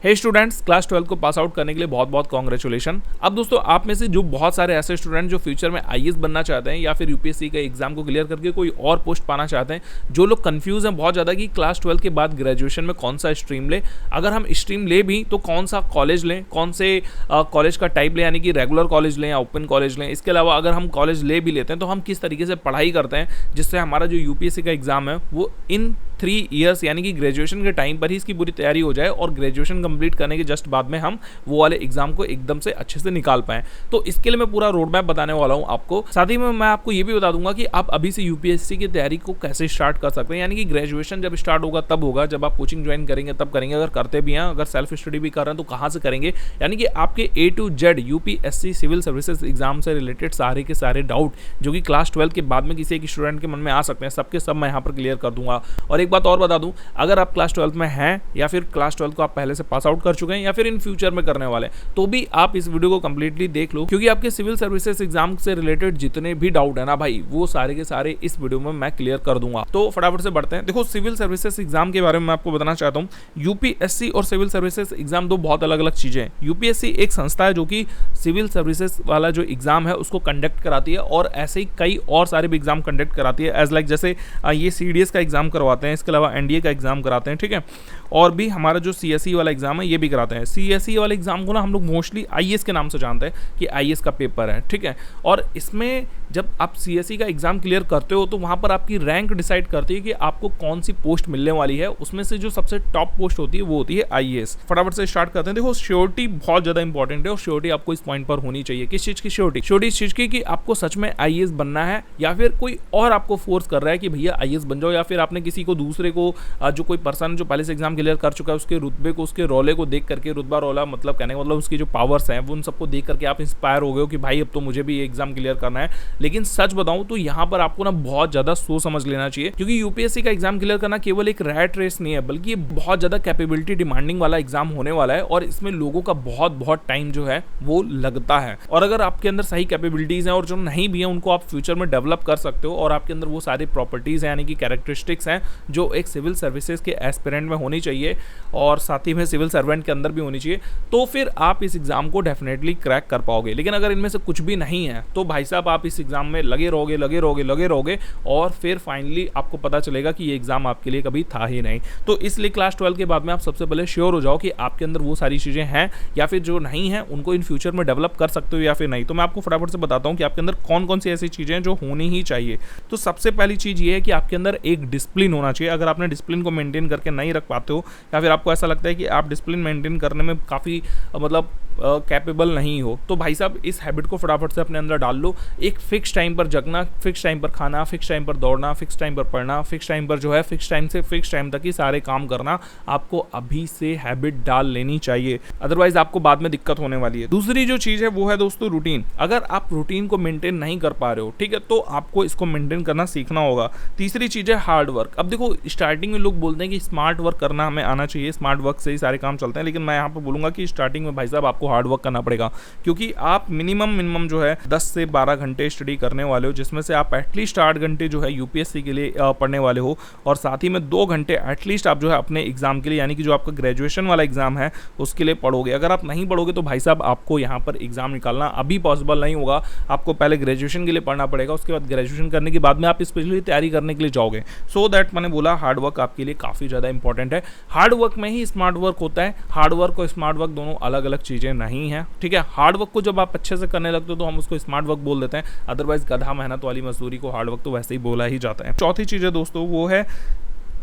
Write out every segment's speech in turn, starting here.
हे students, class 12 को pass out करने के लिए बहुत बहुत कॉन्ग्रेचुलेशन। अब दोस्तों, आप में से जो बहुत सारे ऐसे स्टूडेंट जो फ्यूचर में आईएएस बनना चाहते हैं या फिर यूपीएससी का एग्जाम को क्लियर करके कोई और पोस्ट पाना चाहते हैं, जो लोग कंफ्यूज हैं बहुत ज़्यादा कि क्लास 12 के बाद ग्रेजुएशन में कौन सा स्ट्रीम ले, अगर हम स्ट्रीम ले भी तो कौन सा कॉलेज लें, कौन से कॉलेज का टाइप लें, यानी कि रेगुलर कॉलेज लें या ओपन कॉलेज लें। इसके अलावा अगर हम कॉलेज ले भी लेते हैं तो हम किस तरीके से पढ़ाई करते हैं जिससे हमारा जो यूपीएससी का एग्जाम है वो इन 3 ईयर्स यानी कि ग्रेजुएशन के टाइम पर ही इसकी पूरी तैयारी हो जाए और ग्रेजुएशन कंप्लीट करने के जस्ट बाद में हम वो वाले एग्जाम को एकदम से अच्छे से निकाल पाएं। तो इसके लिए मैं पूरा रोड मैप बताने वाला हूं आपको। साथ ही में मैं आपको ये भी बता दूंगा कि आप अभी से यूपीएससी की तैयारी को कैसे स्टार्ट कर सकते हैं, यानी कि ग्रेजुएशन जब स्टार्ट होगा तब होगा, जब आप कोचिंग ज्वाइन करेंगे तब करेंगे, अगर करते भी हैं, अगर सेल्फ स्टडी भी कर रहे हैं तो कहाँ से करेंगे, यानी कि आपके A to Z UPSC civil services exam से रिलेटेड सारे के सारे डाउट जो कि क्लास 12 के बाद में किसी एक स्टूडेंट के मन में आ सकते हैं, सबके सब मैं यहाँ पर क्लियर कर दूंगा। और एक बात और बता दूं, अगर आप क्लास 12 में हैं या फिर क्लास 12 को आप पहले से पास आउट कर चुके हैं या फिर इन फ्यूचर में करने वाले, तो भी आप इस वीडियो को कंप्लीटली देख लो, क्योंकि आपके सिविल सर्विसेज एग्जाम से रिलेटेड जितने भी डाउट है ना भाई, वो सारे के सारे इस वीडियो में मैं क्लियर कर दूंगा। तो फटाफट से बढ़ते हैं। देखो, सिविल सर्विसेज एग्जाम के बारे में मैं आपको बताना चाहता हूँ। यूपीएससी और सिविल सर्विसेज एग्जाम दो बहुत अलग अलग चीजें हैं। यूपीएससी एक संस्था है जो कि सिविल सर्विसेज वाला जो एग्जाम है उसको कंडक्ट कराती है, और ऐसे ही कई और सारे भी एग्जाम कंडक्ट कराती है, एज लाइक जैसे ये सीडीएस का एग्जाम करवाते हैं, इसके अलावा एनडीए का एग्जाम कराते हैं, ठीक है, और भी हमारा जो सीएसई वाला एग्जाम है ये भी कराते हैं। सीएसई वाले एग्जाम को ना हम लोग मोस्टली आईएएस के नाम से जानते हैं कि आईएएस का पेपर है, ठीक है। और इसमें जब आप सीएसई का एग्जाम क्लियर करते हो तो वहां पर आपकी रैंक डिसाइड करती है कि आपको कौन सी पोस्ट मिलने वाली है। उसमें से जो सबसे टॉप पोस्ट होती है वो होती है आईएएस। फटाफट से स्टार्ट करते हैं। देखो, श्योरिटी बहुत ज्यादा इंपॉर्टेंट है और श्योरिटी आपको इस पॉइंट पर होनी चाहिए। किस चीज की श्योरिटी? श्योरिटी इस चीज की कि आपको सच में आईएएस बनना है या फिर कोई और आपको फोर्स कर रहा है कि भैया आईएएस बन जाओ, या फिर आपने किसी को दूसरे को जो कोई पर्सन जो पहले से एग्जाम क्लियर कर चुका है उसके रुतबे को, उसके रोले को देख करके, रुतबा रोला मतलब कहने का मतलब उसकी जो पावर्स हैं वो उन सबको देख करके आप इंस्पायर हो गए हो कि भाई अब तो मुझे भी एग्जाम क्लियर करना है। लेकिन सच बताऊं तो यहाँ पर आपको ना बहुत ज्यादा सोच समझ लेना चाहिए, क्योंकि यूपीएससी का एग्जाम क्लियर करना केवल एक रैट रेस नहीं है, बल्कि ये बहुत ज्यादा कैपेबिलिटी डिमांडिंग वाला एग्जाम होने वाला है और इसमें लोगों का बहुत बहुत टाइम जो है वो लगता है। और अगर आपके अंदर सही कैपेबिलिटीज हैं और जो नहीं भी है उनको आप फ्यूचर में डेवलप कर सकते हो, और आपके अंदर वो सारी प्रॉपर्टीज हैं यानी कि कैरेक्टरिस्टिक्स हैं जो एक सिविल सर्विसेज के एस्पिरेंट में होनी चाहिए और साथ ही में सिविल सर्वेंट के अंदर भी होनी चाहिए, तो फिर आप इस एग्जाम को डेफिनेटली क्रैक कर पाओगे। लेकिन अगर इनमें से कुछ भी नहीं है तो भाई साहब आप इस एग्जाम में लगे रहोगे और फिर फाइनली आपको पता चलेगा कि ये एग्जाम आपके लिए कभी था ही नहीं। तो इसलिए क्लास 12 के बाद में आप सबसे पहले श्योर हो जाओ कि आपके अंदर वो सारी चीजें हैं या फिर जो नहीं है उनको इन फ्यूचर में डेवलप कर सकते हो या फिर नहीं। तो मैं आपको फटाफट से बताता हूँ कि आपके अंदर कौन कौन सी ऐसी चीजें जो होनी ही चाहिए। तो सबसे पहली चीज ये है कि आपके अंदर एक डिसिप्लिन होना चाहिए। अगर आपने डिसिप्लिन को मेंटेन करके नहीं रख पाते हो या फिर आपको ऐसा लगता है कि आप डिसिप्लिन मेंटेन करने में काफ़ी मतलब कैपेबल नहीं हो, तो भाई साहब इस हैबिट को फटाफट से अपने अंदर डाल लो। एक फिक्स टाइम पर जगना, फिक्स टाइम पर खाना, फिक्स टाइम पर दौड़ना, फिक्स टाइम पर पढ़ना, फिक्स टाइम पर जो है फिक्स टाइम से फिक्स टाइम तक ही सारे काम करना, आपको अभी से हैबिट डाल लेनी चाहिए, अदरवाइज आपको बाद में दिक्कत होने वाली है। दूसरी जो चीज़ है वो है दोस्तों रूटीन। अगर आप रूटीन को मेंटेन नहीं कर पा रहे हो, ठीक है, तो आपको इसको मेंटेन करना सीखना होगा। तीसरी चीज़ है हार्ड वर्क। अब देखो, स्टार्टिंग में लोग बोलते हैं कि स्मार्ट वर्क करना हमें आना चाहिए, स्मार्ट वर्क से ही सारे काम चलते हैं, लेकिन मैं यहाँ पर बोलूँगा कि स्टार्टिंग में भाई साहब आपको हार्ड वर्क करना पड़ेगा, क्योंकि आप मिनिमम जो है 10 से 12 घंटे स्टडी करने वाले हो, जिसमें से आप एटलीस्ट 8 घंटे जो है यूपीएससी के लिए पढ़ने वाले हो, और साथ ही में 2 घंटे एटलीस्ट आप जो है अपने एग्जाम के लिए यानी कि जो आपका ग्रेजुएशन वाला एग्जाम है उसके लिए पढ़ोगे। अगर आप नहीं पढ़ोगे तो भाई साहब आपको यहाँ पर एग्जाम निकालना अभी पॉसिबल नहीं होगा। आपको पहले ग्रेजुएशन के लिए पढ़ना पड़ेगा, उसके बाद ग्रेजुएशन करने के बाद में आप स्पेशली तैयारी करने के लिए जाओगे। सो दैट मैंने बोला हार्ड वर्क आपके लिए काफ़ी ज़्यादा इंपॉर्टेंट है। हार्ड वर्क में ही स्मार्ट वर्क होता है। हार्ड वर्क और स्मार्ट वर्क दोनों अलग अलग चीज़ें नहीं है, ठीक है। हार्ड वर्क को जब आप अच्छे से करने लगते हो तो हम उसको स्मार्ट वर्क बोल देते हैं, अदरवाइज गधा मेहनत वाली मजदूरी को हार्ड वर्क तो वैसे ही बोला ही जाता है। चौथी चीज़ है दोस्तों वो है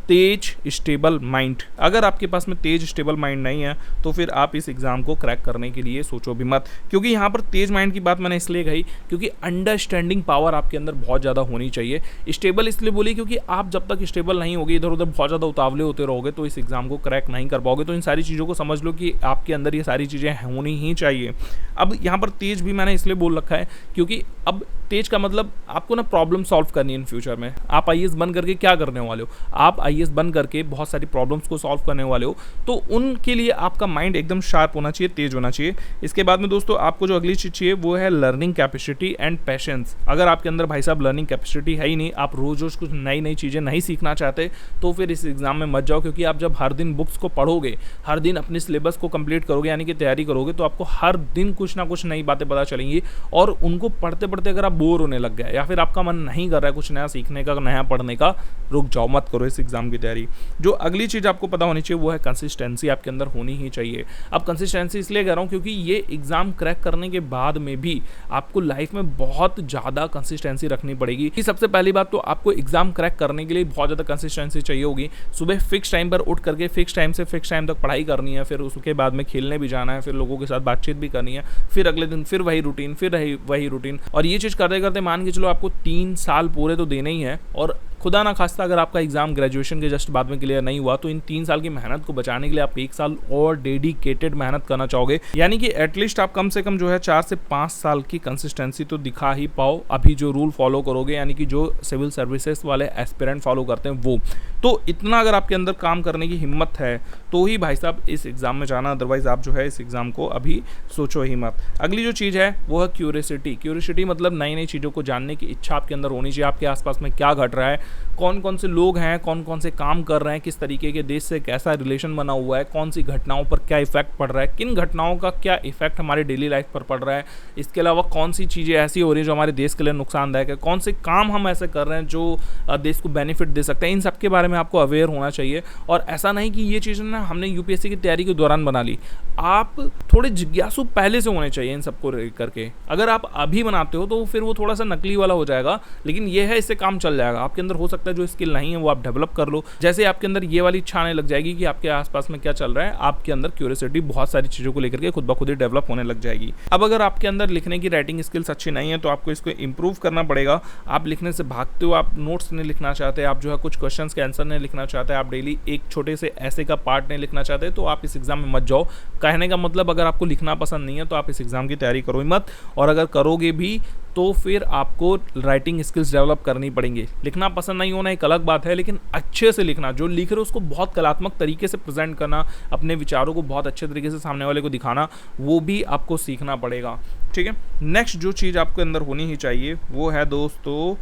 तेज स्टेबल माइंड। अगर आपके पास में तेज स्टेबल माइंड नहीं है तो फिर आप इस एग्जाम को क्रैक करने के लिए सोचो भी मत, क्योंकि यहाँ पर तेज माइंड की बात मैंने इसलिए कही क्योंकि अंडरस्टैंडिंग पावर आपके अंदर बहुत ज़्यादा होनी चाहिए। स्टेबल इसलिए बोली क्योंकि आप जब तक स्टेबल नहीं होगी, इधर उधर बहुत ज़्यादा उतावले होते रहोगे तो इस एग्जाम को क्रैक नहीं कर पाओगे। तो इन सारी चीज़ों को समझ लो कि आपके अंदर ये सारी चीज़ें होनी ही चाहिए। अब यहाँ पर तेज भी मैंने इसलिए बोल रखा है क्योंकि अब तेज का मतलब आपको ना प्रॉब्लम सॉल्व करनी है इन फ्यूचर में। आप आईएएस बन करके क्या करने वाले हो, आप आईएएस बन करके बहुत सारी प्रॉब्लम्स को सॉल्व करने वाले हो, तो उनके लिए आपका माइंड एकदम शार्प होना चाहिए, तेज होना चाहिए। इसके बाद में दोस्तों आपको जो अगली चीज़ चाहिए वो है लर्निंग कैपेसिटी एंड पेशेंस। अगर आपके अंदर भाई साहब लर्निंग कैपेसिटी है ही नहीं, आप रोज रोज कुछ नई नई चीज़ें नहीं सीखना चाहते, तो फिर इस एग्जाम में मत जाओ। क्योंकि आप जब हर दिन बुक्स को पढ़ोगे, हर दिन अपने सिलेबस को कंप्लीट करोगे यानी कि तैयारी करोगे, तो आपको हर दिन कुछ ना कुछ नई बातें पता चलेंगी। और उनको पढ़ते पढ़ते अगर आप बोर होने लग गए या फिर आपका मन नहीं कर रहा है कुछ नया सीखने का, नया पढ़ने का, रुक जाओ, मत करो इस एग्जाम की तैयारी। जो अगली चीज़ आपको पता होनी चाहिए वो है कंसिस्टेंसी, आपके अंदर होनी ही चाहिए। अब कंसिस्टेंसी इसलिए कह रहा हूँ क्योंकि ये एग्जाम क्रैक करने के बाद में भी आपको लाइफ में बहुत ज़्यादा कंसिस्टेंसी रखनी पड़ेगी। कि सबसे पहली बात तो आपको एग्जाम क्रैक करने के लिए बहुत ज़्यादा कंसिस्टेंसी चाहिए होगी। सुबह फिक्स टाइम पर उठ करके फिक्स टाइम से फिक्स टाइम तक पढ़ाई करनी है, फिर उसके बाद में खेलने भी जाना है, फिर लोगों के साथ बातचीत भी करनी है, फिर अगले दिन फिर वही रूटीन, फिर वही रूटीन। और ये चीज़ करते करते मान के चलो आपको 3 साल पूरे तो देने ही है। और खुदा ना खास्ता अगर आपका एग्जाम ग्रेजुएशन के जस्ट बाद में क्लियर नहीं हुआ, तो इन 3 साल की मेहनत को बचाने के लिए आप 1 साल और डेडिकेटेड मेहनत करना चाहोगे। यानी कि एटलीस्ट आप कम से कम जो है 4 से 5 साल की कंसिस्टेंसी तो दिखा ही पाओ अभी जो रूल फॉलो करोगे, यानी कि जो सिविल सर्विसेज वाले एस्पिरेंट फॉलो करते हैं वो। तो इतना अगर आपके अंदर काम करने की हिम्मत है तो ही भाई साहब इस एग्ज़ाम में जाना, अदरवाइज आप जो है इस एग्ज़ाम को अभी सोचो ही मत। अगली जो चीज़ है वो है क्यूरियोसिटी। क्यूरियोसिटी मतलब नई नई चीज़ों को जानने की इच्छा आपके अंदर होनी चाहिए। आपके आसपास में क्या घट रहा है, कौन कौन से लोग हैं, कौन कौन से काम कर रहे हैं, किस तरीके के देश से कैसा रिलेशन बना हुआ है, कौन सी घटनाओं पर क्या इफेक्ट पड़ रहा है, किन घटनाओं का क्या इफेक्ट हमारे डेली लाइफ पर पड़ रहा है, इसके अलावा कौन सी चीज़ें ऐसी हो रही हैं जो हमारे देश के लिए नुकसानदायक है, कौन से काम हम ऐसे कर रहे हैं जो देश को बेनिफिट दे सकते हैं। इन सब के बारे में आपको अवेयर होना चाहिए। और ऐसा नहीं कि ये चीज़ें ना हमने यूपीएससी की तैयारी के दौरान बना ली, आप थोड़े जिज्ञासु पहले से होने चाहिए इन सबको करके। अगर आप अभी बनाते हो तो फिर वो थोड़ा सा नकली वाला हो जाएगा, लेकिन ये है इससे काम चल जाएगा। आपके अंदर हो सकता है जो स्किल नहीं है वो आप डेवलप कर लो। जैसे आपके अंदर ये वाली इच्छा आने लग जाएगी कि आपके आसपास में क्या चल रहा है, आपके अंदर क्यूरियोसिटी बहुत सारी चीज़ों को लेकर के खुद ब खुद ही डेवलप होने लग जाएगी। अब अगर आपके अंदर लिखने की राइटिंग स्किल्स अच्छी नहीं है तो आपको इसको इंप्रूव करना पड़ेगा। आप लिखने से भागते हो, आप नोट्स नहीं लिखना चाहते, आप जो है कुछ क्वेश्चंस के आंसर नहीं लिखना चाहते, आप डेली एक छोटे से ऐसे का पार्ट नहीं लिखना चाहते, तो आप इस एग्जाम में मत जाओ। कहने का मतलब अगर आपको लिखना पसंद नहीं है तो आप इस एग्जाम की तैयारी करो ही मत। और अगर करोगे भी तो फिर आपको राइटिंग स्किल्स डेवलप करनी पड़ेंगी। लिखना पसंद नहीं होना एक अलग बात है, लेकिन अच्छे से लिखना, जो लिख रहे हो उसको बहुत कलात्मक तरीके से प्रेजेंट करना, अपने विचारों को बहुत अच्छे तरीके से सामने वाले को दिखाना, वो भी आपको सीखना पड़ेगा। ठीक है, नेक्स्ट जो चीज़ आपके अंदर होनी ही चाहिए वो है दोस्तों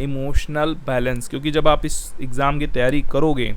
इमोशनल बैलेंस। क्योंकि जब आप इस एग्ज़ाम की तैयारी करोगे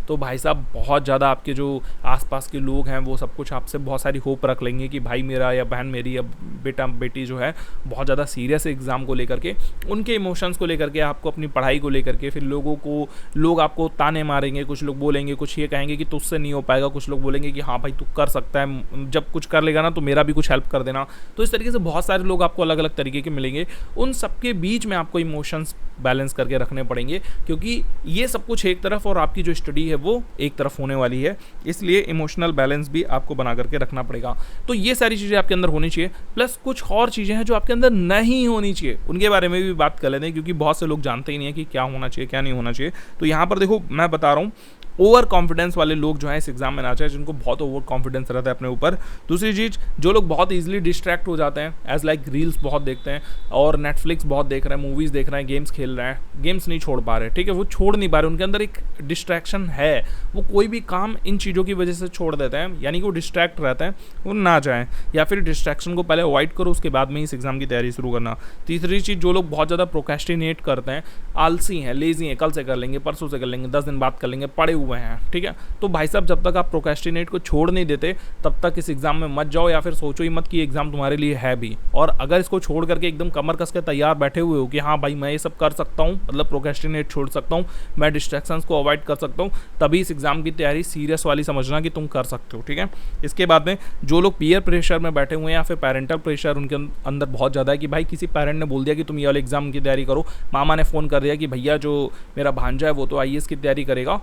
तो भाई साहब बहुत ज़्यादा आपके जो आसपास के लोग हैं वो सब कुछ आपसे बहुत सारी होप रख लेंगे कि भाई मेरा या बहन मेरी या बेटा बेटी जो है बहुत ज़्यादा सीरियस है एग्ज़ाम को लेकर के, उनके इमोशंस को लेकर के, आपको अपनी पढ़ाई को लेकर के। फिर लोग आपको ताने मारेंगे, कुछ लोग बोलेंगे, कुछ ये कहेंगे कि तुझसे नहीं हो पाएगा, कुछ लोग बोलेंगे कि हाँ भाई तू कर सकता है, जब कुछ कर लेगा ना तो मेरा भी कुछ हेल्प कर देना। तो इस तरीके से बहुत सारे लोग आपको अलग अलग तरीके के मिलेंगे। उन सबके बीच में आपको इमोशंस बैलेंस करके रखने पड़ेंगे, क्योंकि ये सब कुछ एक तरफ और आपकी जो स्टडी है वो एक तरफ होने वाली है। इसलिए इमोशनल बैलेंस भी आपको बना करके रखना पड़ेगा। तो ये सारी चीज़ें आपके अंदर होनी चाहिए, प्लस कुछ और चीज़ें हैं जो आपके अंदर नहीं होनी चाहिए, उनके बारे में भी बात कर लेते हैं। क्योंकि बहुत से लोग जानते ही नहीं है कि क्या होना चाहिए क्या नहीं होना चाहिए। तो यहाँ पर देखो मैं बता रहा हूँ, ओवर कॉन्फिडेंस वाले लोग जो हैं इस एग्जाम में ना चाहे, जिनको बहुत ओवर कॉन्फिडेंस रहता है अपने ऊपर। दूसरी चीज़, जो लोग बहुत इजीली डिस्ट्रैक्ट हो जाते हैं, एज लाइक रील्स बहुत देखते हैं और नेटफ्लिक्स बहुत देख रहे हैं, मूवीज़ देख रहे हैं, गेम्स खेल रहे हैं, गेम्स नहीं छोड़ पा रहे, ठीक है, वो छोड़ नहीं पा रहे, उनके अंदर एक डिस्ट्रैक्शन है, वो कोई भी काम इन चीज़ों की वजह से छोड़ देते हैं, यानी कि वो डिस्ट्रैक्ट रहते हैं, वो ना जाएँ, या फिर डिस्ट्रैक्शन को पहले अवॉइड करो, उसके बाद में इस एग्जाम की तैयारी शुरू करना। तीसरी चीज़, जो लोग बहुत ज़्यादा प्रोक्रेस्टिनेट करते हैं, आलसी हैं, लेजी हैं, कल से कर लेंगे, परसों से कर लेंगे, 10 दिन बाद कर लेंगे, पड़े हुए हैं, ठीक है, तो भाई साहब जब तक आप प्रोक्रेस्टिनेट को छोड़ नहीं देते तब तक इस एग्जाम में मत जाओ, या फिर सोचो ही मत कि एग्जाम तुम्हारे लिए है भी। और अगर इसको छोड़ करके एकदम कमर कस के तैयार बैठे हुए हो कि हाँ भाई मैं ये सब कर सकता हूँ, मतलब प्रोक्रेस्टिनेट छोड़ सकता हूँ, मैं डिस्ट्रैक्शंस को अवॉइड कर सकता हूँ, तभी इस एग्जाम की तैयारी सीरियस वाली समझना कि तुम कर सकते हो, ठीक है। इसके बाद में जो लोग पीयर प्रेशर में बैठे हुए हैं या फिर पेरेंटल प्रेशर उनके अंदर बहुत ज़्यादा है कि भाई किसी पेरेंट ने बोल दिया कि तुम ये वाले एग्जाम की तैयारी करो, मामा ने फ़ोन कर दिया कि भैया जो मेरा भांजा है वो तो आईएएस की तैयारी करेगा,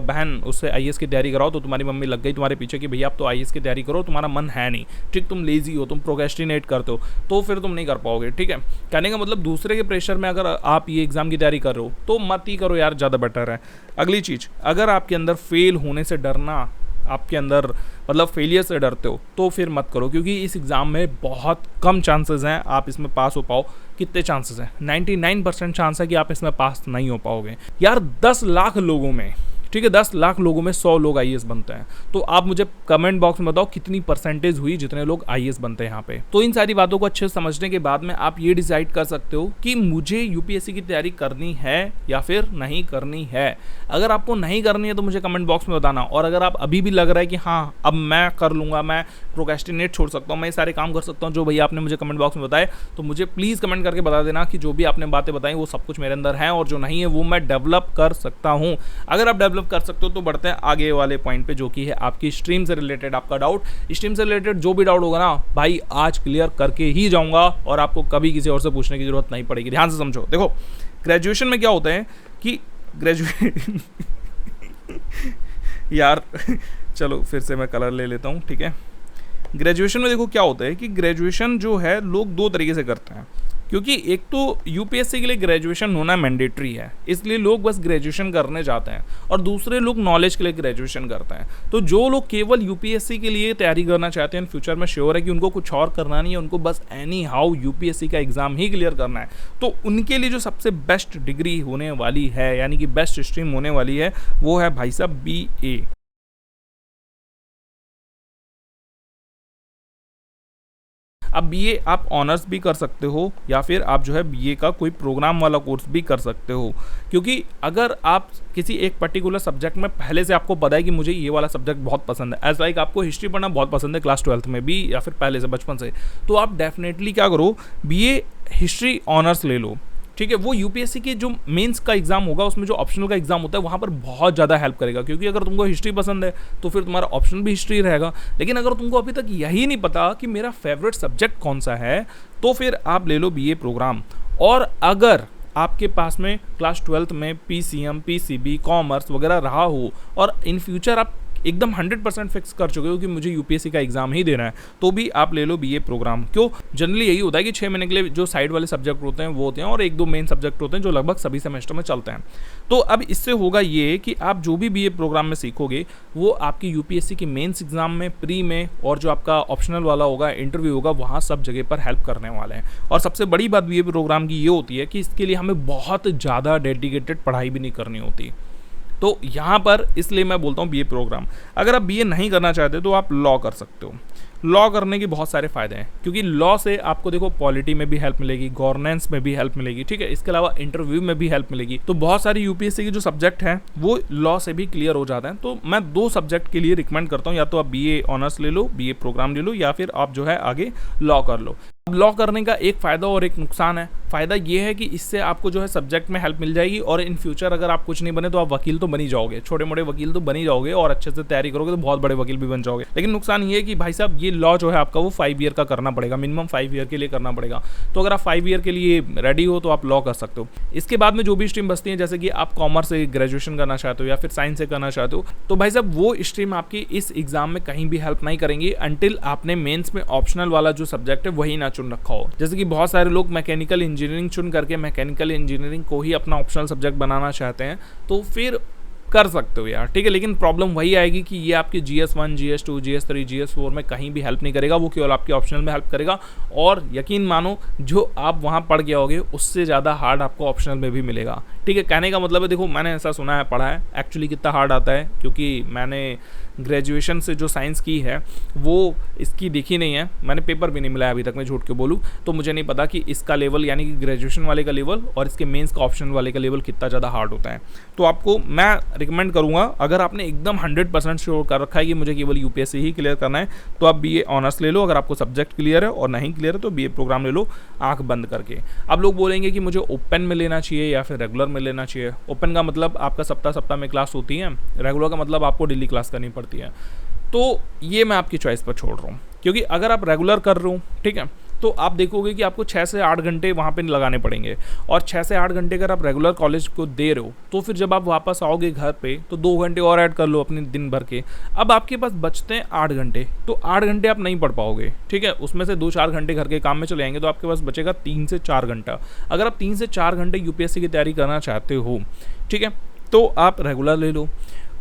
बहन उससे आईएएस की तैयारी कराओ, तो तुम्हारी मम्मी लग गई तुम्हारे पीछे कि भैया आप तो आईएएस की तैयारी करो, तुम्हारा मन है नहीं, ठीक, तुम लेजी हो, तुम प्रोक्रेस्टिनेट करते हो, तो फिर तुम नहीं कर पाओगे, ठीक है। कहने का मतलब दूसरे के प्रेशर में अगर आप ये एग्जाम की तैयारी कर रहे हो तो मत ही करो यार, ज़्यादा बेटर है। अगली चीज़, अगर आपके अंदर फेल होने से डरना आपके अंदर मतलब फेलियर से डरते हो तो फिर मत करो, क्योंकि इस एग्ज़ाम में बहुत कम चांसेस हैं आप इसमें पास हो पाओ। कितने चांसेस हैं? 99% चांस है कि आप इसमें पास नहीं हो पाओगे यार। 10 लाख लोगों में, ठीक है, 10 लाख लोगों में 100 लोग आईएएस बनते हैं। तो आप मुझे कमेंट बॉक्स में बताओ कितनी परसेंटेज हुई जितने लोग आईएएस बनते हैं यहाँ पे। तो इन सारी बातों को अच्छे से समझने के बाद में आप ये डिसाइड कर सकते हो कि मुझे यूपीएससी की तैयारी करनी है या फिर नहीं करनी है। अगर आपको नहीं करनी है तो मुझे कमेंट बॉक्स में बताना, और अगर आप अभी भी लग रहा है कि हाँ अब मैं कर लूँगा, मैं प्रोक्रेस्टिनेट छोड़ सकता हूँ, मैं ये सारे काम कर सकता हूँ जो भैया आपने मुझे कमेंट बॉक्स में बताए, तो मुझे प्लीज़ कमेंट करके बता देना कि जो भी आपने बातें बताई वो सब कुछ मेरे अंदर है, और जो नहीं है वो मैं डेवलप कर सकता हूँ। अगर आप डेवलप कर सकते हो तो बढ़ते हैं आगे वाले पॉइंट पे, जो कि है आपकी स्ट्रीम से रिलेटेड आपका डाउट। स्ट्रीम से रिलेटेड जो भी डाउट होगा ना भाई आज क्लियर करके ही जाऊंगा, और आपको कभी किसी और से पूछने की जरूरत नहीं पड़ेगी। ध्यान से समझो। देखो ग्रेजुएशन में क्या होता है कि ग्रेजुएट यार चलो फिर से मैं कलर ले लेता हूँ, ठीक है। ग्रेजुएशन में देखो क्या होता है कि ग्रेजुएशन जो है लोग दो तरीके से करते हैं, क्योंकि एक तो यूपीएससी के लिए ग्रेजुएशन होना मैंडेटरी है, इसलिए लोग बस ग्रेजुएशन करने जाते हैं, और दूसरे लोग नॉलेज के लिए ग्रेजुएशन करते हैं। तो जो लोग केवल यूपीएससी के लिए तैयारी करना चाहते हैं, फ्यूचर में श्योर है कि उनको कुछ और करना नहीं है, उनको बस एनी हाउ यूपीएससी का एग्जाम ही क्लियर करना है, तो उनके लिए जो सबसे बेस्ट डिग्री होने वाली है, यानी कि बेस्ट स्ट्रीम होने वाली है, वो है भाई साहब BA। अब बीए आप ऑनर्स भी कर सकते हो, या फिर आप जो है बीए का कोई प्रोग्राम वाला कोर्स भी कर सकते हो, क्योंकि अगर आप किसी एक पर्टिकुलर सब्जेक्ट में पहले से आपको पता है कि मुझे ये वाला सब्जेक्ट बहुत पसंद है, एज लाइक आपको हिस्ट्री पढ़ना बहुत पसंद है क्लास 12th में भी, या फिर पहले से बचपन से, तो आप डेफिनेटली क्या करो, बीए हिस्ट्री ऑनर्स ले लो, ठीक है। वो यूपीएससी के जो मेंस का एग्जाम होगा उसमें जो ऑप्शनल का एग्जाम होता है वहाँ पर बहुत ज़्यादा हेल्प करेगा, क्योंकि अगर तुमको हिस्ट्री पसंद है तो फिर तुम्हारा ऑप्शनल भी हिस्ट्री रहेगा। लेकिन अगर तुमको अभी तक यही नहीं पता कि मेरा फेवरेट सब्जेक्ट कौन सा है, तो फिर आप ले लो बीए प्रोग्राम। और अगर आपके पास में क्लास 12th में पीसीएम, पीसीबी, कॉमर्स वगैरह रहा हो, और इन फ्यूचर आप एकदम 100% फिक्स कर चुके हो कि मुझे यूपीएससी का एग्जाम ही देना है, तो भी आप ले लो बीए प्रोग्राम। क्यों? जनरली यही होता है कि 6 महीने के लिए जो साइड वाले सब्जेक्ट होते हैं वो होते हैं, और 1-2 मेन सब्जेक्ट होते हैं जो लगभग सभी सेमेस्टर में चलते हैं। तो अब इससे होगा ये कि आप जो भी बीए प्रोग्राम में सीखोगे वो आपकी यूपीएससी की मेन्स एग्जाम में, प्री में, और जो आपका ऑप्शनल वाला होगा, इंटरव्यू होगा, वहाँ सब जगह पर हेल्प करने वाले हैं। और सबसे बड़ी बात बीए प्रोग्राम की ये होती है कि इसके लिए हमें बहुत ज़्यादा डेडिकेटेड पढ़ाई भी नहीं करनी होती। तो यहाँ पर इसलिए मैं बोलता हूँ बीए प्रोग्राम। अगर आप बीए नहीं करना चाहते तो आप लॉ कर सकते हो। लॉ करने के बहुत सारे फ़ायदे हैं, क्योंकि लॉ से आपको देखो पॉलिटी में भी हेल्प मिलेगी, गवर्नेंस में भी हेल्प मिलेगी, ठीक है। इसके अलावा इंटरव्यू में भी हेल्प मिलेगी। तो बहुत सारे यूपीएससी के जो सब्जेक्ट हैं वो लॉ से भी क्लियर हो जाते हैं। तो मैं 2 सब्जेक्ट के लिए रिकमेंड करता हूँ, या तो आप बीए ऑनर्स ले लो, बीए प्रोग्राम ले लो, या फिर आप जो है आगे लॉ कर लो। अब लॉ करने का एक फ़ायदा और एक नुकसान है। फ़ायदा ये है कि इससे आपको जो है सब्जेक्ट में हेल्प मिल जाएगी, और इन फ्यूचर अगर आप कुछ नहीं बने तो आप वकील तो बनी जाओगे, छोटे मोटे वकील तो बनी जाओगे, और अच्छे से तैयारी करोगे तो बहुत बड़े वकील भी बन जाओगे। लेकिन नुकसान ये है कि भाई साहब ये लॉ जो है आपका वो 5 ईयर का करना पड़ेगा, मिनिमम 5 ईयर के लिए करना पड़ेगा। तो अगर आप 5 ईयर के लिए रेडी हो तो आप लॉ कर सकते हो। इसके बाद में जो भी स्ट्रीम बचती है, जैसे कि आप कॉमर्स से ग्रेजुएशन करना चाहते हो या फिर साइंस से करना चाहते हो, तो भाई साहब वो स्ट्रीम आपकी इस एग्जाम में कहीं भी हेल्प नहीं करेंगी अंटिल आपने मेंस में ऑप्शनल वाला जो सब्जेक्ट है वही ना चुन रखा हो। जैसे कि बहुत सारे लोग मैकेनिकल इंजीनियरिंग चुन करके मैकेनिकल इंजीनियरिंग को ही अपना ऑप्शनल सब्जेक्ट बनाना चाहते हैं, तो फिर कर सकते हो यार, ठीक है। लेकिन प्रॉब्लम वही आएगी कि ये आपके GS1, GS2, GS3, GS4 में कहीं भी हेल्प नहीं करेगा, वो केवल आपके ऑप्शनल में हेल्प करेगा। और यकीन मानो जो आप वहाँ पढ़ के आओगे उससे ज़्यादा हार्ड आपको ऑप्शनल में भी मिलेगा, ठीक है। कहने का मतलब है, देखो मैंने ऐसा सुना है, पढ़ा है, एक्चुअली कितना हार्ड आता है, क्योंकि मैंने ग्रेजुएशन से जो साइंस की है वो इसकी देखी नहीं है, मैंने पेपर भी नहीं मिला है अभी तक, मैं झूठ के बोलूँ तो मुझे नहीं पता कि इसका लेवल, यानी कि ग्रेजुएशन वाले का लेवल और इसके मेंस का ऑप्शनल वाले का लेवल कितना ज़्यादा हार्ड होता है। तो आपको मैं रिकमेंड करूँगा, अगर आपने एकदम 100% श्योर कर रखा है कि मुझे केवल यूपीएससी ही क्लियर करना है, तो आप बीए ऑनर्स ले लो। अगर आपको सब्जेक्ट क्लियर है, और नहीं क्लियर है तो बीए प्रोग्राम ले लो आँख बंद करके। अब लोग बोलेंगे कि मुझे ओपन में लेना चाहिए या फिर रेगुलर में लेना चाहिए। ओपन का मतलब आपका सप्ताह में क्लास होती है, रेगुलर का मतलब आपको डेली क्लास करनी पड़ती है। तो ये मैं आपकी चॉइस पर छोड़ रहा हूँ, क्योंकि अगर आप रेगुलर कर रहे हो, ठीक है, तो आप देखोगे कि आपको 6 से 8 घंटे वहाँ पे लगाने पड़ेंगे, और 6 से 8 घंटे अगर आप रेगुलर कॉलेज को दे रहे हो तो फिर जब आप वापस आओगे घर पे तो 2 घंटे और ऐड कर लो अपने दिन भर के। अब आपके पास बचते हैं 8 घंटे, तो 8 घंटे आप नहीं पढ़ पाओगे, ठीक है। उसमें से 2-4 घंटे घर के काम में चले जाएंगे, तो आपके पास बचेगा 3 से 4 घंटा। अगर आप 3 से 4 घंटे यूपीएससी की तैयारी करना चाहते हो, ठीक है, तो आप रेगुलर ले लो।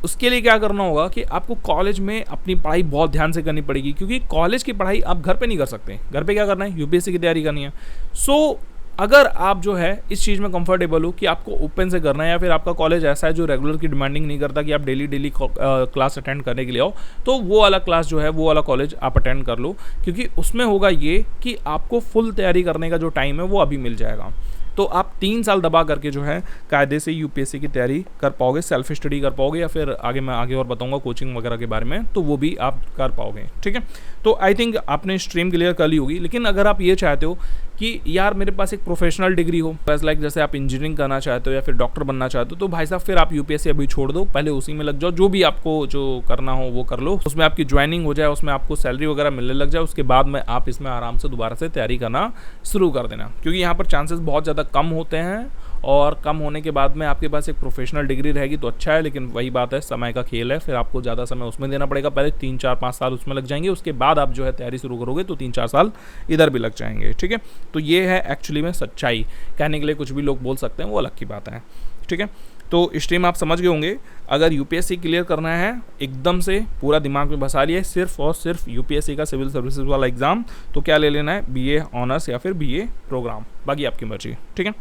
उसके लिए क्या करना होगा कि आपको कॉलेज में अपनी पढ़ाई बहुत ध्यान से करनी पड़ेगी, क्योंकि कॉलेज की पढ़ाई आप घर पे नहीं कर सकते। घर पे क्या करना है, यूपीएससी की तैयारी करनी है। सो अगर आप जो है इस चीज़ में कंफर्टेबल हो कि आपको ओपन से करना है, या फिर आपका कॉलेज ऐसा है जो रेगुलर की डिमांडिंग नहीं करता कि आप डेली क्लास अटेंड करने के लिए आओ, तो वो वाला क्लास जो है, वो वाला कॉलेज आप अटेंड कर लो, क्योंकि उसमें होगा ये कि आपको फुल तैयारी करने का जो टाइम है वो अभी मिल जाएगा। तो आप 3 साल दबा करके जो है कायदे से यूपीएससी की तैयारी कर पाओगे, सेल्फ स्टडी कर पाओगे, या फिर आगे मैं आगे और बताऊंगा कोचिंग वगैरह के बारे में, तो वो भी आप कर पाओगे। ठीक है, तो आई थिंक आपने स्ट्रीम क्लियर कर ली होगी। लेकिन अगर आप ये चाहते हो कि यार मेरे पास एक प्रोफेशनल डिग्री हो, लाइक जैसे आप इंजीनियरिंग करना चाहते हो या फिर डॉक्टर बनना चाहते हो, तो भाई साहब फिर आप यूपीएससी अभी छोड़ दो, पहले उसी में लग जाओ। जो भी आपको जो करना हो वो कर लो, उसमें आपकी ज्वाइनिंग हो जाए, उसमें आपको सैलरी वगैरह मिलने लग जाए, उसके बाद में आप इसमें आराम से दोबारा से तैयारी करना शुरू कर देना, क्योंकि यहाँ पर चांसेस बहुत ज़्यादा कम होते हैं। और कम होने के बाद में आपके पास एक प्रोफेशनल डिग्री रहेगी तो अच्छा है, लेकिन वही बात है, समय का खेल है, फिर आपको ज़्यादा समय उसमें देना पड़ेगा। पहले 3-4-5 साल उसमें लग जाएंगे, उसके बाद आप जो है तैयारी शुरू करोगे तो 3-4 साल इधर भी लग जाएंगे। ठीक है, तो ये है एक्चुअली में सच्चाई। कहने के लिए कुछ भी लोग बोल सकते हैं, वो अलग की बात है। ठीक है, तो स्ट्रीम आप समझ गए होंगे। अगर यूपीएससी क्लियर करना है, एकदम से पूरा दिमाग में बसा लिया सिर्फ और सिर्फ यूपीएससी का सिविल सर्विसेज वाला एग्जाम, तो क्या ले लेना है, बीए ऑनर्स या फिर बीए प्रोग्राम, बाकी आपकी मर्जी। ठीक है,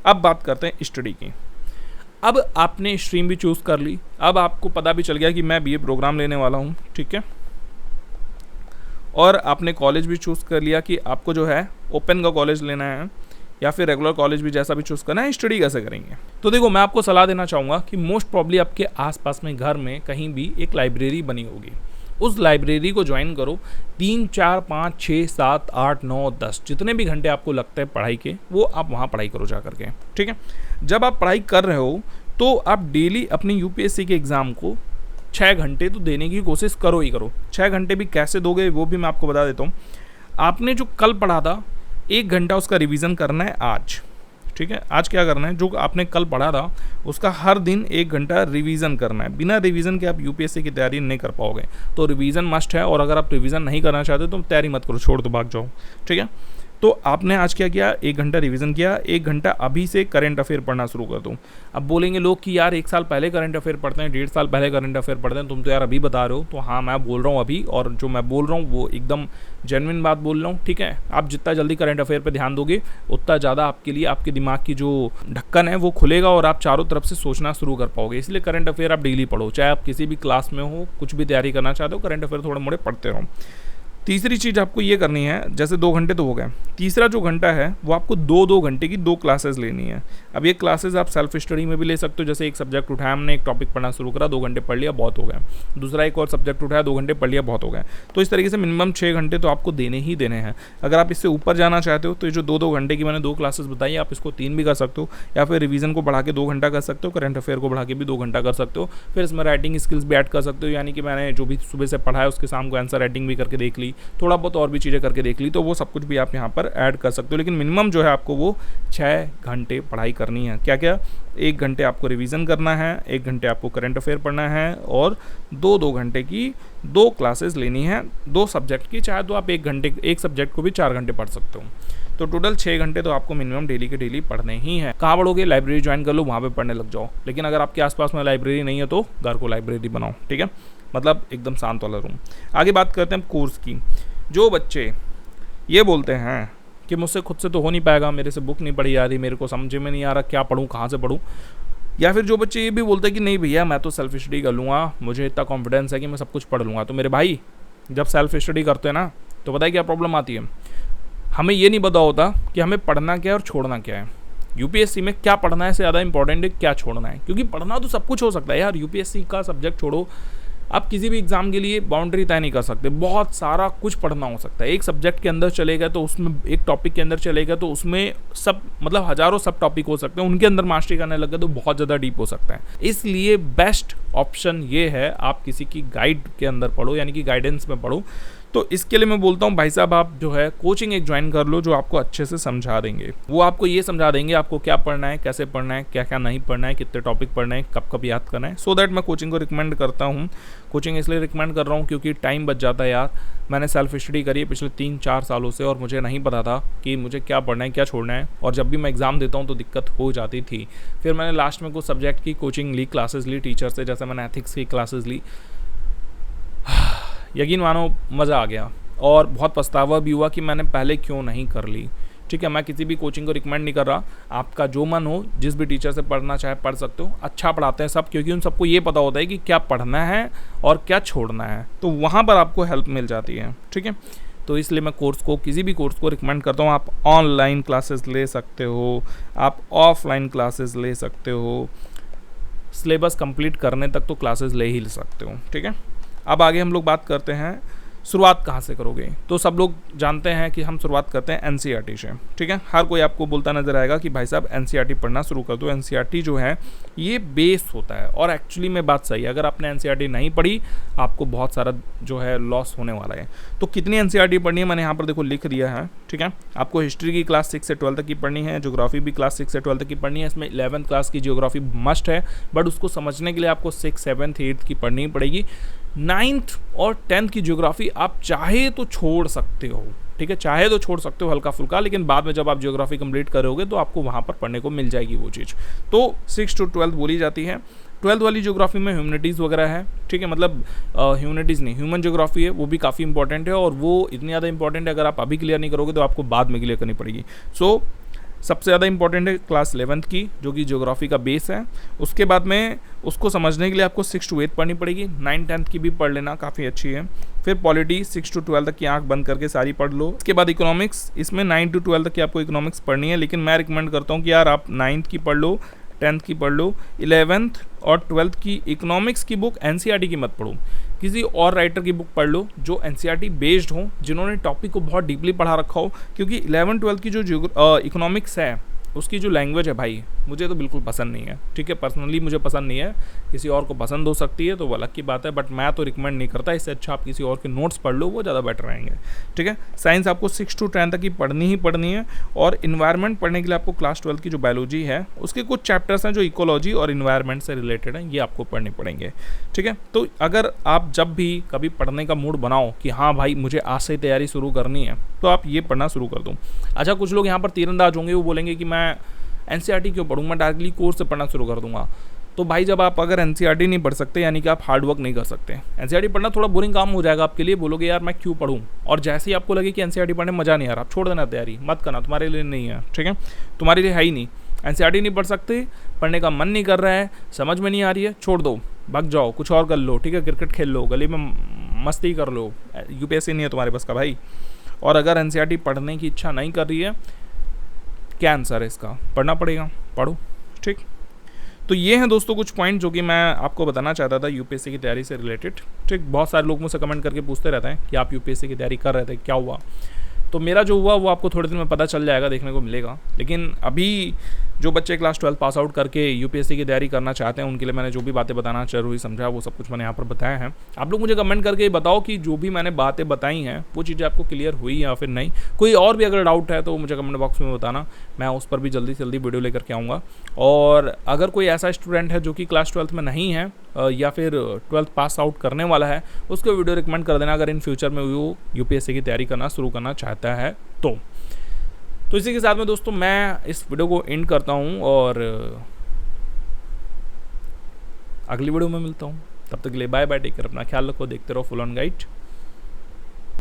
अब बात करते हैं स्टडी की। अब आपने स्ट्रीम भी चूज़ कर ली, अब आपको पता भी चल गया कि मैं बीए प्रोग्राम लेने वाला हूँ। ठीक है, और आपने कॉलेज भी चूज़ कर लिया कि आपको जो है ओपन का कॉलेज लेना है या फिर रेगुलर कॉलेज भी, जैसा भी चूज़ करना है। स्टडी कैसे करेंगे, तो देखो मैं आपको सलाह देना चाहूँगा कि मोस्ट प्रॉब्ली आपके आसपास में घर में कहीं भी एक लाइब्रेरी बनी होगी, उस लाइब्रेरी को ज्वाइन करो। 3, 4, 5, 6, 7, 8, 9, 10 जितने भी घंटे आपको लगता है पढ़ाई के, वो आप वहाँ पढ़ाई करो जा करके। ठीक है, जब आप पढ़ाई कर रहे हो तो आप डेली अपनी यूपीएससी के एग्ज़ाम को 6 घंटे तो देने की कोशिश करो ही करो। 6 घंटे भी कैसे दोगे वो भी मैं आपको बता देता हूँ। आपने जो कल पढ़ा था 1 घंटा उसका रिवीजन करना है आज। ठीक है, आज क्या करना है, जो आपने कल पढ़ा था उसका हर दिन 1 घंटा रिवीजन करना है। बिना रिवीजन के आप यूपीएससी की तैयारी नहीं कर पाओगे, तो रिवीजन मस्ट है। और अगर आप रिवीजन नहीं करना चाहते तो तैयारी मत करो, छोड़ दो, भाग जाओ। ठीक है, तो आपने आज क्या किया, 1 घंटा रिवीजन किया, 1 घंटा अभी से करंट अफेयर पढ़ना शुरू कर दो। अब बोलेंगे लोग कि यार 1 साल पहले करंट अफेयर पढ़ते हैं, 1.5 साल पहले करंट अफेयर पढ़ते हैं, तुम तो यार अभी बता रहे हो। तो हाँ, मैं बोल रहा हूँ अभी, और जो मैं बोल रहा हूँ वो एकदम जेन्युइन बात बोल रहा हूँ। ठीक है, आप जितना जल्दी करंट अफेयर पे ध्यान दोगे उतना ज़्यादा आपके लिए आपके दिमाग की जो ढक्कन है वो खुलेगा और आप चारों तरफ से सोचना शुरू कर पाओगे। इसलिए करंट अफेयर आप डेली पढ़ो, चाहे आप किसी भी क्लास में हो, कुछ भी तैयारी करना चाहते हो, करंट अफेयर थोड़े मोड़े पढ़ते रहो। तीसरी चीज़ आपको ये करनी है, जैसे 2 घंटे तो हो गए, तीसरा जो घंटा है वो आपको 2-2 घंटे की 2 क्लासेस लेनी है। अब ये क्लासेस आप सेल्फ स्टडी में भी ले सकते हो, जैसे एक सब्जेक्ट उठाया हमने, एक टॉपिक पढ़ना शुरू करा, 2 घंटे पढ़ लिया, बहुत हो गया। दूसरा एक और सब्जेक्ट उठाया, 2 घंटे पढ़ लिया, बहुत हो गया। तो इस तरीके से मिनिमम 6 घंटे तो आपको देने ही देने हैं। अगर आप इससे ऊपर जाना चाहते हो तो ये जो 2-2 घंटे की मैंने 2 क्लासेस बताई, आप इसको 3 भी कर सकते हो, या फिर रिवीजन को बढ़ा के 2 घंटा कर सकते हो, करंट अफेयर को बढ़ा के भी 2 घंटा कर सकते हो। फिर इसमें राइटिंग स्किल्स भी ऐड कर सकते हो, यानी कि मैंने जो भी सुबह से पढ़ा है उसके शाम को आंसर राइटिंग भी करके देख ली, थोड़ा बहुत और चीज़ें करके देख ली, तो वो सब कुछ भी आप यहाँ पर ऐड कर सकते हो। लेकिन मिनिमम जो है आपको वो 6 घंटे पढ़ाई करनी है। क्या क्या, 1 घंटे आपको रिवीजन करना है, 1 घंटे आपको करंट अफेयर पढ़ना है, और 2-2 घंटे की 2 क्लासेस लेनी है 2 सब्जेक्ट की। चाहे तो आप 1 घंटे एक सब्जेक्ट को भी 4 घंटे पढ़ सकते हो। तो टोटल 6 घंटे तो आपको मिनिमम डेली के डेली पढ़ने ही हैं। कहाँ पढ़ोगे, लाइब्रेरी ज्वाइन कर लो, वहाँ पे पढ़ने लग जाओ। लेकिन अगर आपके आसपास में लाइब्रेरी नहीं है तो घर को लाइब्रेरी बनाओ। ठीक है, मतलब एकदम शांत वाला रूम। आगे बात करते हैं कोर्स की। जो बच्चे ये बोलते हैं कि मुझसे खुद से तो हो नहीं पाएगा, मेरे से बुक नहीं पढ़ी जा रही, मेरे को समझ में नहीं आ रहा क्या पढूं, कहाँ से पढूं, या फिर जो बच्चे ये भी बोलते हैं कि नहीं भैया मैं तो सेल्फ स्टडी कर लूँगा, मुझे इतना कॉन्फिडेंस है कि मैं सब कुछ पढ़ लूँगा। तो मेरे भाई, जब सेल्फ स्टडी करते हैं ना तो पता है क्या प्रॉब्लम आती है, हमें ये नहीं पता होता कि हमें पढ़ना क्या है और छोड़ना क्या है। यूपीएससी में क्या पढ़ना है से ज़्यादा इंपॉर्टेंट है क्या छोड़ना है, क्योंकि पढ़ना तो सब कुछ हो सकता है यार। यूपीएससी का सब्जेक्ट छोड़ो, आप किसी भी एग्जाम के लिए बाउंड्री तय नहीं कर सकते, बहुत सारा कुछ पढ़ना हो सकता है। एक सब्जेक्ट के अंदर चले गए तो उसमें, एक टॉपिक के अंदर चले गए तो उसमें सब, मतलब हजारों सब टॉपिक हो सकते हैं, उनके अंदर मास्टरी करने लग गए तो बहुत ज़्यादा डीप हो सकता है। इसलिए बेस्ट ऑप्शन ये है आप किसी की गाइड के अंदर पढ़ो, यानी कि गाइडेंस में पढ़ो, तो इसके लिए मैं बोलता हूँ भाई साहब आप जो है कोचिंग एक ज्वाइन कर लो जो आपको अच्छे से समझा देंगे। वो आपको ये समझा देंगे आपको क्या पढ़ना है, कैसे पढ़ना है, क्या क्या नहीं पढ़ना है, कितने टॉपिक पढ़ना है, कब कब याद करना है। सो दैट मैं कोचिंग को रिकमेंड करता हूँ। कोचिंग इसलिए रिकमेंड कर रहा हूँ क्योंकि टाइम बच जाता है यार। मैंने सेल्फ स्टडी करी है पिछले 3-4 सालों से और मुझे नहीं पता था कि मुझे क्या पढ़ना है, क्या छोड़ना है, और जब भी मैं एग्ज़ाम देता हूँ तो दिक्कत हो जाती थी। फिर मैंने लास्ट में कुछ सब्जेक्ट की कोचिंग ली, क्लासेस ली टीचर से, जैसे मैंने एथिक्स की क्लासेस ली। यकीन मानो मज़ा आ गया और बहुत पछतावा भी हुआ कि मैंने पहले क्यों नहीं कर ली। ठीक है, मैं किसी भी कोचिंग को रिकमेंड नहीं कर रहा, आपका जो मन हो जिस भी टीचर से पढ़ना चाहे पढ़ सकते हो। अच्छा पढ़ाते हैं सब, क्योंकि उन सबको ये पता होता है कि क्या पढ़ना है और क्या छोड़ना है, तो वहाँ पर आपको हेल्प मिल जाती है। ठीक है, तो इसलिए मैं किसी भी कोर्स को रिकमेंड करता हूँ। आप ऑनलाइन क्लासेस ले सकते हो, आप ऑफलाइन क्लासेस ले सकते हो, सिलेबस कंप्लीट करने तक तो क्लासेस ले ही सकते हो। ठीक है, अब आगे हम लोग बात करते हैं शुरुआत कहाँ से करोगे। तो सब लोग जानते हैं कि हम शुरुआत करते हैं एनसीईआरटी से। ठीक है, हर कोई आपको बोलता नजर आएगा कि भाई साहब एनसीईआरटी पढ़ना शुरू कर दो। एनसीईआरटी जो है ये बेस होता है, और एक्चुअली में बात सही है। अगर आपने एनसीईआरटी नहीं पढ़ी आपको बहुत सारा जो है लॉस होने वाला है। तो कितनी एनसीईआरटी पढ़नी है मैंने यहाँ पर देखो लिख दिया है। ठीक है, आपको हिस्ट्री की क्लास 6 से 12 तक की पढ़नी है, ज्योग्राफी भी क्लास 6 से 12 तक की पढ़नी है। इसमें 11th क्लास की ज्योग्राफी मस्ट है, बट उसको समझने के लिए आपको 6, 7, 8 की पढ़नी पड़ेगी। 9th और 10th की ज्योग्राफी आप चाहे तो छोड़ सकते हो। ठीक है, चाहे तो छोड़ सकते हो हल्का फुल्का, लेकिन बाद में जब आप ज्योग्राफी कंप्लीट करोगे तो आपको वहाँ पर पढ़ने को मिल जाएगी वो चीज़। तो 6 to 12 बोली जाती है। 12th वाली ज्योग्राफी में ह्यूमैनिटीज़ वगैरह है। ठीक है, मतलब ह्यूमैनिटीज़ नहीं, ह्यूमन ज्योग्राफी है, वो भी काफ़ी इंपॉर्टेंट है, और वो इतनी ज़्यादा इंपॉर्टेंट है अगर आप अभी क्लियर नहीं करोगे तो आपको बाद में क्लियर करनी पड़ेगी। सो सबसे ज़्यादा इंपॉर्टेंट है क्लास 11th की, जो कि ज्योग्राफी का बेस है। उसके बाद में उसको समझने के लिए आपको 6 to 8 पढ़नी पड़ेगी। 9, 10th की भी पढ़ लेना, काफ़ी अच्छी है। फिर पॉलिटी 6 to 12 तक की आंख बंद करके सारी पढ़ लो। इसके बाद इकोनॉमिक्स, इसमें 9 to 12 तक की आपको इकोनॉमिक्स पढ़नी है, लेकिन मैं रिकमेंड करता हूँ कि यार आप 9th की पढ़ लो, 10th की पढ़ लो, 11th और 12th की इकोनॉमिक्स की बुक एनसीईआरटी की मत पढ़ो। किसी और राइटर की बुक पढ़ लो जो एनसीईआरटी बेस्ड हो, जिन्होंने टॉपिक को बहुत डीपली पढ़ा रखा हो। क्योंकि 11, 12 की जो इकोनॉमिक्स है उसकी जो लैंग्वेज है भाई, मुझे तो बिल्कुल पसंद नहीं है। ठीक है, पर्सनली मुझे पसंद नहीं है, किसी और को पसंद हो सकती है तो वो अलग की बात है, बट मैं तो रिकमेंड नहीं करता। इससे अच्छा आप किसी और के नोट्स पढ़ लो, वो ज़्यादा बेटर रहेंगे। ठीक है, साइंस आपको 6 to 10 तक की पढ़नी ही पढ़नी है। और इन्वायरमेंट पढ़ने के लिए आपको क्लास 12 की जो बायोलॉजी है उसके कुछ चैप्टर्स हैं जो इकोलॉजी और इन्वायरमेंट से रिलेटेड हैं, ये आपको पढ़ने पड़ेंगे। ठीक है, तो अगर आप जब भी कभी पढ़ने का मूड बनाओ कि हाँ भाई मुझे आज से तैयारी शुरू करनी है, तो आप ये पढ़ना शुरू कर दो। अच्छा, कुछ लोग यहाँ पर तीरंदाज होंगे, वो बोलेंगे कि मैं एनसीईआरटी क्यों पढ़ूँ, मैं डायरेक्टली कोर्स से पढ़ना शुरू कर दूंगा। तो भाई जब आप अगर एनसीईआरटी नहीं पढ़ सकते, यानी कि आप हार्ड वर्क नहीं कर सकते। एनसीईआरटी पढ़ना थोड़ा बोरिंग काम हो जाएगा आपके लिए, बोलोगे यार मैं क्यों पढ़ूँ, और जैसे ही आपको लगे कि एनसीईआरटी पढ़ने में मज़ा नहीं आ रहा, आप छोड़ देना, तैयारी मत करना, तुम्हारे लिए नहीं है। ठीक है, तुम्हारे लिए है ही नहीं। एनसीईआरटी नहीं पढ़ सकते, पढ़ने का मन नहीं कर रहा है, समझ में नहीं आ रही है, छोड़ दो, भाग जाओ, कुछ और कर लो। ठीक है, क्रिकेट खेल लो, गली में मस्ती कर लो, यूपीएससी नहीं है तुम्हारे पास का भाई। और अगर एनसीईआरटी पढ़ने की इच्छा नहीं कर रही है, क्या आंसर है इसका, पढ़ना पड़ेगा, पढ़ो। ठीक, तो ये हैं दोस्तों कुछ पॉइंट जो कि मैं आपको बताना चाहता था यूपीएससी की तैयारी से रिलेटेड। ठीक, बहुत सारे लोग मुझसे कमेंट करके पूछते रहते हैं कि आप यूपीएससी की तैयारी कर रहे थे, क्या हुआ। तो मेरा जो हुआ वो आपको थोड़े दिन में पता चल जाएगा, देखने को मिलेगा। लेकिन अभी जो बच्चे क्लास 12 पास आउट करके यूपीएससी की तैयारी करना चाहते हैं, उनके लिए मैंने जो भी बातें बताना जरूरी समझा वो सब कुछ मैंने यहाँ पर बताया है। आप लोग मुझे कमेंट करके बताओ कि जो भी मैंने बातें बताई हैं वो चीज़ें आपको क्लियर हुई या फिर नहीं। कोई और भी अगर डाउट है तो मुझे कमेंट बॉक्स में बताना, मैं उस पर भी जल्दी से जल्दी वीडियो लेकर के आऊँगा। और अगर कोई ऐसा स्टूडेंट है जो कि क्लास 12 में नहीं है या फिर 12th पास आउट करने वाला है, उसको वीडियो रिकमेंड कर देना अगर इन फ्यूचर में वो यूपीएससी की तैयारी करना शुरू करना चाहता है तो इसी के साथ में दोस्तों मैं इस वीडियो को एंड करता हूं, और अगली वीडियो में मिलता हूं। तब तक के लिए बाय बाय, टेक केयर, अपना ख्याल रखो, देखते रहो फुल ऑन गाइड।